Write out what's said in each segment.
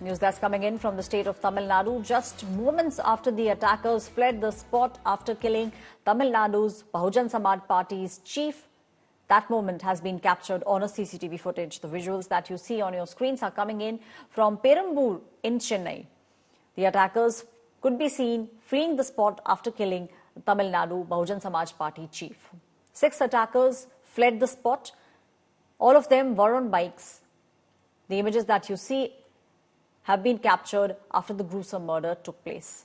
News that's coming in from the state of Tamil Nadu just moments after the attackers fled the spot after killing Tamil Nadu's Bahujan Samaj Party's chief. That moment has been captured on a CCTV footage. The visuals that you see on your screens are coming in from Perambur in Chennai. The attackers could be seen fleeing the spot after killing Tamil Nadu Bahujan Samaj Party chief. 6 attackers fled the spot. All of them were on bikes. The images that you see have been captured after the gruesome murder took place.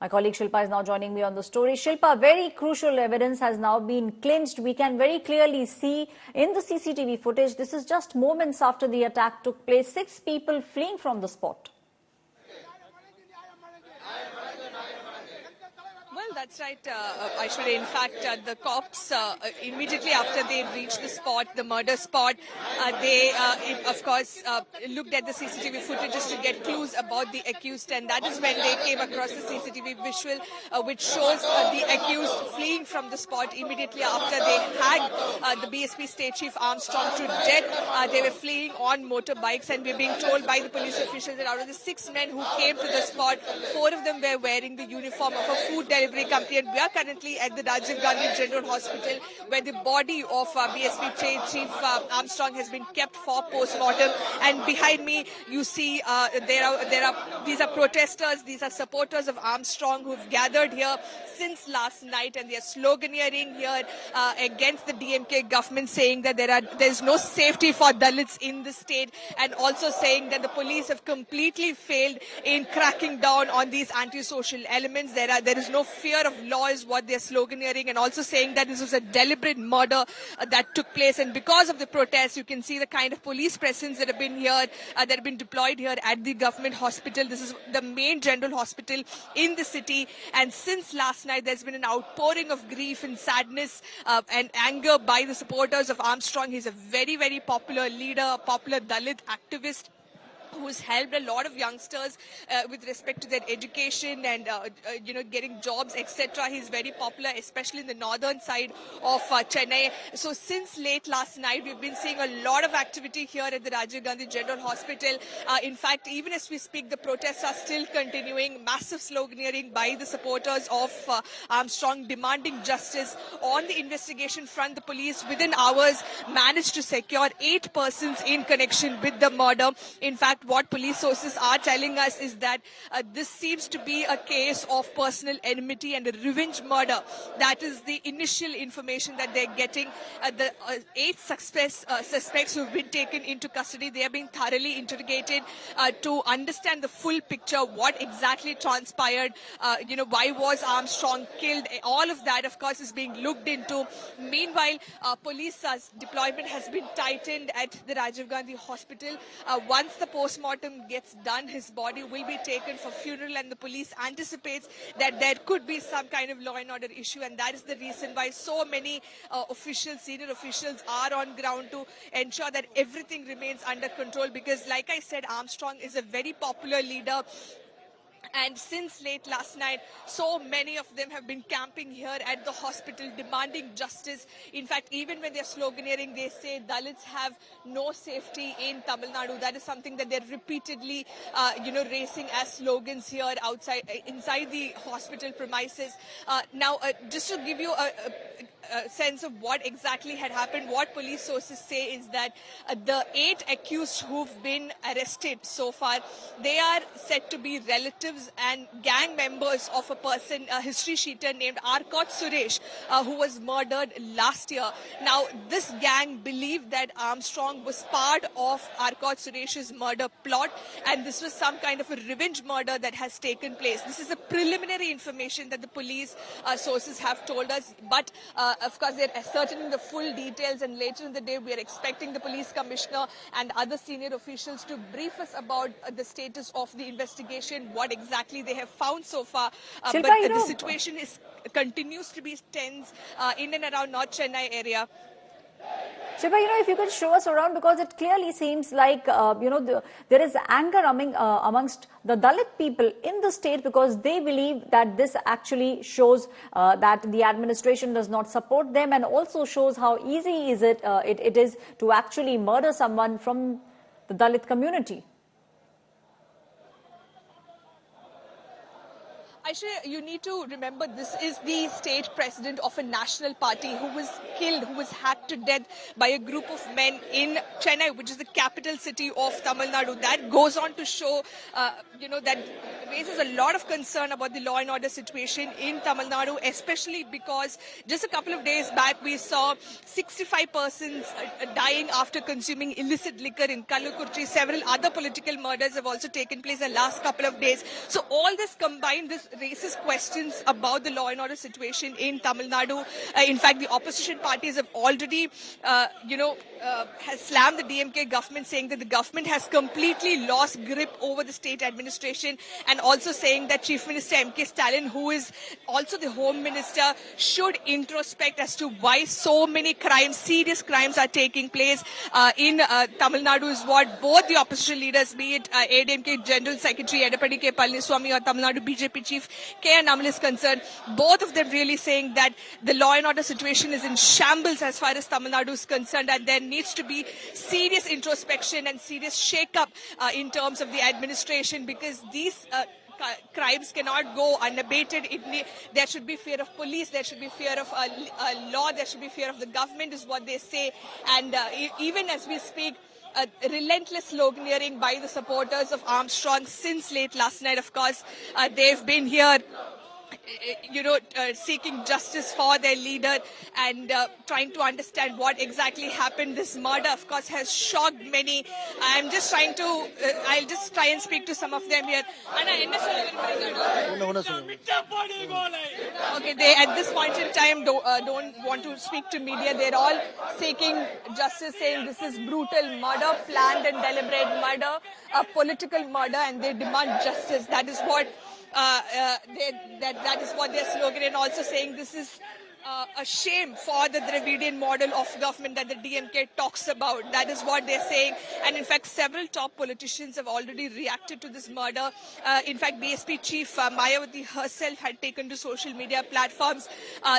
My colleague Shilpa is now joining me on the story. Shilpa, very crucial evidence has now been clinched. We can very clearly see in the CCTV footage, this is just moments after the attack took place, 6 people fleeing from the spot. Well, that's right, Aishwarya. In fact, the cops, immediately after they reached the spot, the murder spot, they, of course, looked at the CCTV footage just to get clues about the accused. And that is when they came across the CCTV visual, which shows the accused fleeing from the spot immediately after they had the BSP State Chief Armstrong to death. They were fleeing on motorbikes, and we're being told by the police officials that out of the 6 men who came to the spot, 4 of them were wearing the uniform of a food delivery company, and we are currently at the Rajiv Gandhi General Hospital, where the body of BSP Chief Armstrong has been kept for post-mortem. And behind me, you see these are protesters, these are supporters of Armstrong who've gathered here since last night, and they are sloganeering here against the DMK government, saying that there's no safety for Dalits in the state, and also saying that the police have completely failed in cracking down on these antisocial elements. There is no fear of law is what they're sloganeering, and also saying that this was a deliberate murder that took place. And because of the protests, you can see the kind of police presence that have been here, that have been deployed here at the government hospital. This is the main general hospital in the city, and since last night there's been an outpouring of grief and sadness and anger by the supporters of Armstrong. He's a very, very popular leader, a popular Dalit activist who's helped a lot of youngsters with respect to their education and getting jobs, etc. He's very popular, especially in the northern side of Chennai. So since late last night, we've been seeing a lot of activity here at the Rajiv Gandhi General Hospital. In fact, even as we speak, the protests are still continuing. Massive sloganeering by the supporters of Armstrong, demanding justice. On the investigation front, the police within hours managed to secure 8 persons in connection with the murder. In fact, what police sources are telling us is that this seems to be a case of personal enmity and a revenge murder. That is the initial information that they're getting. The 8 suspects who've been taken into custody, they are being thoroughly interrogated to understand the full picture, what exactly transpired, why was Armstrong killed. All of that, of course, is being looked into. Meanwhile, police deployment has been tightened at the Rajiv Gandhi Hospital. Once the post-mortem gets done, his body will be taken for funeral, and the police anticipates that there could be some kind of law and order issue, and that is the reason why so many senior officials are on ground to ensure that everything remains under control, because like I said, Armstrong is a very popular leader. And since late last night, so many of them have been camping here at the hospital demanding justice. In fact, even when they're sloganeering, they say Dalits have no safety in Tamil Nadu. That is something that they're repeatedly, raising as slogans here inside the hospital premises. Now, just to give you a sense of what exactly had happened, what police sources say is that the 8 accused who've been arrested so far, they are said to be relatives and gang members of a person, a history sheeter named Arkot Suresh, who was murdered last year. Now, this gang believed that Armstrong was part of Arkot Suresh's murder plot, and this was some kind of a revenge murder that has taken place. This is a preliminary information that the police sources have told us, but of course, they're ascertaining the full details, and later in the day, we are expecting the police commissioner and other senior officials to brief us about the status of the investigation, what exactly they have found so far. Shilpa, but the situation continues to be tense in and around North Chennai area. Shilpa, if you could show us around, because it clearly seems like, there is anger amongst the Dalit people in the state, because they believe that this actually shows that the administration does not support them, and also shows how easy it is to actually murder someone from the Dalit community. Aisha, you need to remember this is the state president of a national party who was killed, who was hacked to death by a group of men in Chennai, which is the capital city of Tamil Nadu. That goes on to show, that raises a lot of concern about the law and order situation in Tamil Nadu, especially because just a couple of days back we saw 65 persons dying after consuming illicit liquor in Kallurkurchi. Several other political murders have also taken place in the last couple of days. So all this combined, this raises questions about the law and order situation in Tamil Nadu. In fact, the opposition parties have already, has slammed the DMK government, saying that the government has completely lost grip over the state administration, and also saying that Chief Minister M.K. Stalin, who is also the Home Minister, should introspect as to why so many crimes, serious crimes, are taking place in Tamil Nadu, is what both the opposition leaders, be it ADMK General Secretary Edappadi K. Palaniswamy or Tamil Nadu BJP Chief K. Annamalai is concerned. Both of them really saying that the law and order situation is in shambles as far as Tamil Nadu is concerned, and there needs to be serious introspection and serious shake-up in terms of the administration, because these crimes cannot go unabated. There should be fear of police, there should be fear of law, there should be fear of the government, is what they say. And even as we speak, relentless sloganeering by the supporters of Armstrong since late last night. Of course, they've been here seeking justice for their leader and trying to understand what exactly happened. This murder, of course, has shocked many. I'll just try and speak to some of them here. Okay, they at this point in time don't want to speak to media. They're all seeking justice, saying this is brutal murder, planned and deliberate murder, a political murder, and they demand justice. That is what that is what they're slogan, and also saying this is a shame for the Dravidian model of government that the DMK talks about. That is what they're saying. And in fact, several top politicians have already reacted to this murder. In fact, BSP chief Mayawati herself had taken to social media platforms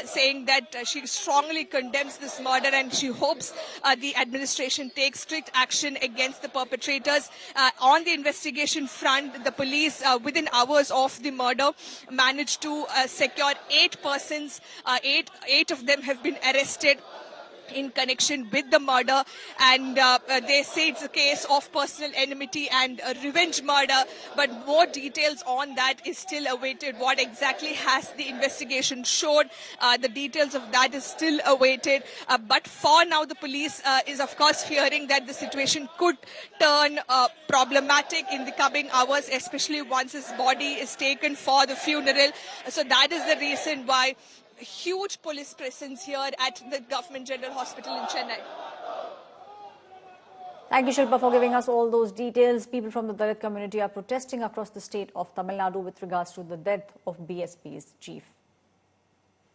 saying that she strongly condemns this murder, and she hopes the administration takes strict action against the perpetrators. On the investigation front, the police, within hours of the murder, managed to secure 8 persons. Eight of them have been arrested in connection with the murder, and they say it's a case of personal enmity and a revenge murder, but more details on that is still awaited. What exactly has the investigation showed? The details of that is still awaited, but for now the police is of course fearing that the situation could turn problematic in the coming hours, especially once his body is taken for the funeral. So that is the reason why huge police presence here at the Government General Hospital in Chennai. Thank you, Shilpa, for giving us all those details. People from the Dalit community are protesting across the state of Tamil Nadu with regards to the death of BSP's chief.